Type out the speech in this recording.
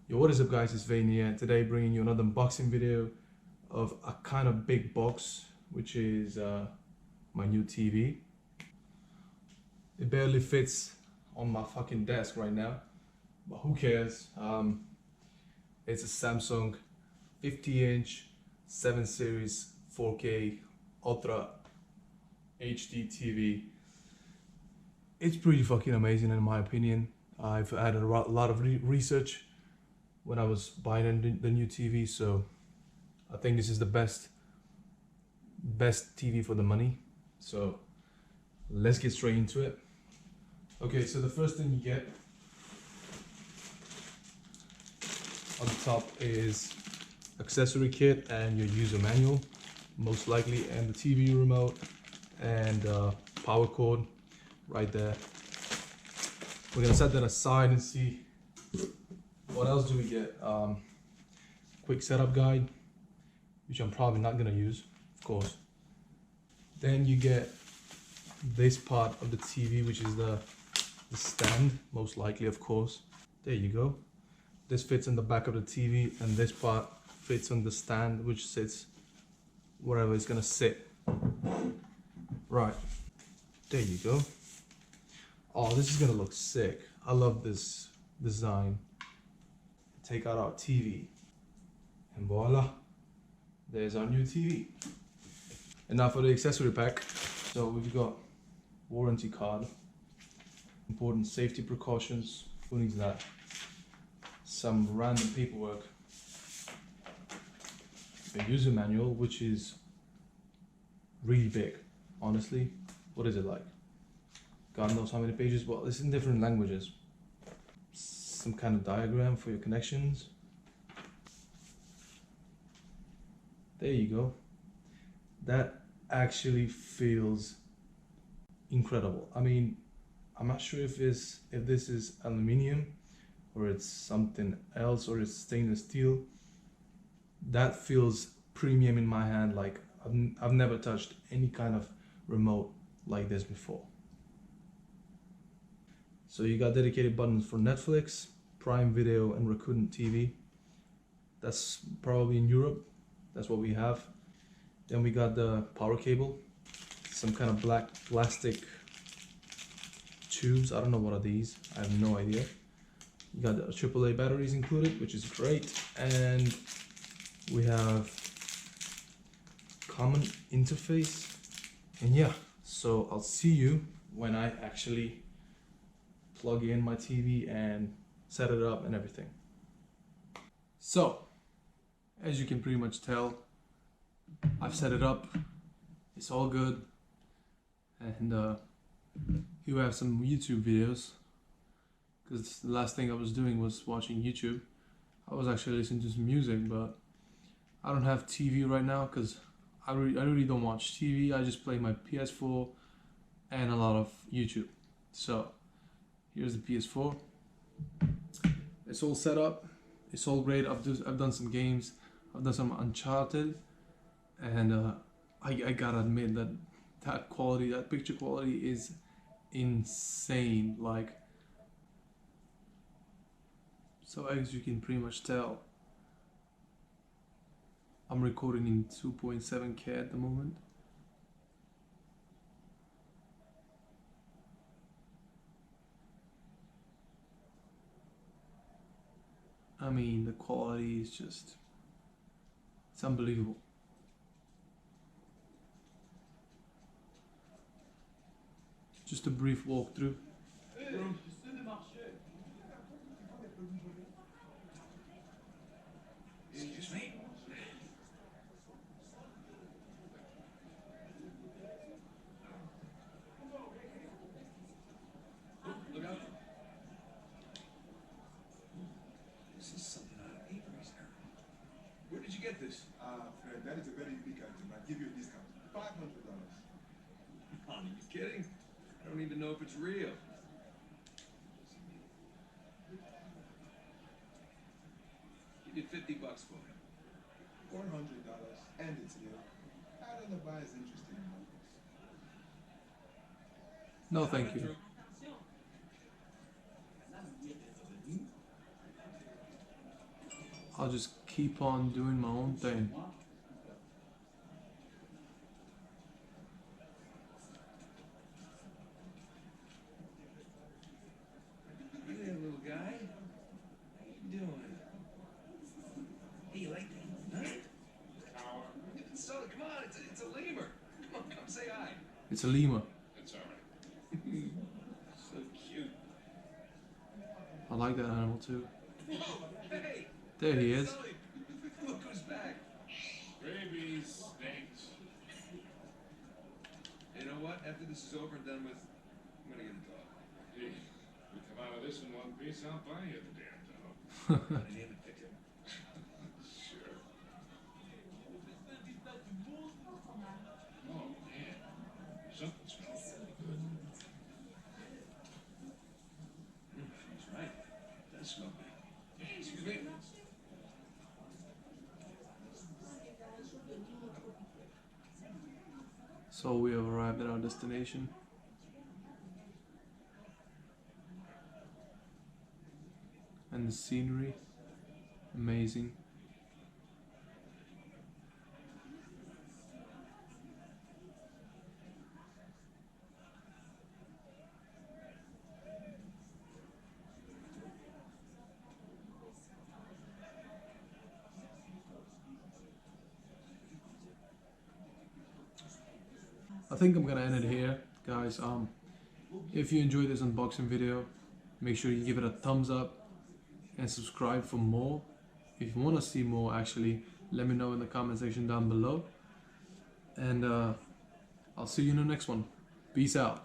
Yo, what is up guys, it's Vane here, and today bringing you another unboxing video of a kind of big box, which is my new TV. It barely fits on my fucking desk right now, but who cares. It's a Samsung 50-inch 7 series 4K Ultra HD TV. It's pretty fucking amazing in my opinion. I've had a lot of research when I was buying the new TV, so I think this is the best TV for the money. So let's get straight into it. Okay, so the first thing you get on the top is accessory kit and your user manual, most likely, and the TV remote and power cord right there. We're gonna set that aside and see what else do we get. Quick setup guide, which I'm probably not gonna use, of course. Then you get this part of the TV, which is the stand, most likely, of course. There you go. This fits in the back of the TV, and this part fits on the stand, which sits wherever it's gonna sit. Right, there you go. Oh, this is gonna look sick. I love this design. Take out our TV, and voila, there's our new TV. And now for the accessory pack. So we've got warranty card, important safety precautions, who needs that, some random paperwork, a user manual, which is really big, honestly. What is it like? God knows how many pages, but it's in different languages. Some kind of diagram for your connections. There you go. That actually feels incredible. I mean, I'm not sure if this is aluminium or it's something else, or it's stainless steel. That feels premium in my hand. Like I've never touched any kind of remote like this before. So you got dedicated buttons for Netflix, Prime Video, and Rakuten TV. That's probably in Europe. That's what we have. Then we got the power cable, some kind of black plastic tubes. I don't know what are these. I have no idea. You got the AAA batteries included, which is great. And we have common interface. And yeah, so I'll see you when I actually plug in my TV and set it up and everything. So, as you can pretty much tell, I've set it up. It's all good. And here we have some YouTube videos, because the last thing I was doing was watching YouTube. I was actually listening to some music, but I don't have TV right now because I really don't watch TV. I just play my PS4 and a lot of YouTube. So here's the PS4. It's all set up. It's all great. I've done some games. I've done some Uncharted, and I gotta admit that quality, that picture quality, is insane. Like, so as you can pretty much tell, I'm recording in 2.7K at the moment. I mean, the quality is just, it's unbelievable. Just a brief walkthrough. Excuse me. Look out. This is something out of Avery's era. Where did you get this? Fred, that is a very unique item. I'll give you a discount. $500. Are you kidding? I don't even know if it's real. Give you $50 for it. $400, and it's real. I don't know why it's interesting about this. No, thank you. I'll just keep on doing my own thing. Hey there, little guy. How you doing? Hey, you like that? Huh? So, come on, it's a lemur. Come on, come say hi. It's a lemur. It's alright. So cute. I like that animal too. Whoa, hey! There he is. Sully, look who's back. Rabies stinks. You know what? After this is over and done with, I'm gonna get a dog. Hey, we come out of this in one piece, I'll buy you the damn dog. Gotta name it Victor. Sure. Oh man, something smells really good. She's right. It does smell good. Hey, excuse me. So we have arrived at our destination. And the scenery, amazing. I think I'm gonna end it here, guys. If you enjoyed this unboxing video, make sure you give it a thumbs up and subscribe for more. If you want to see more, actually, let me know in the comment section down below. And I'll see you in the next one. Peace out.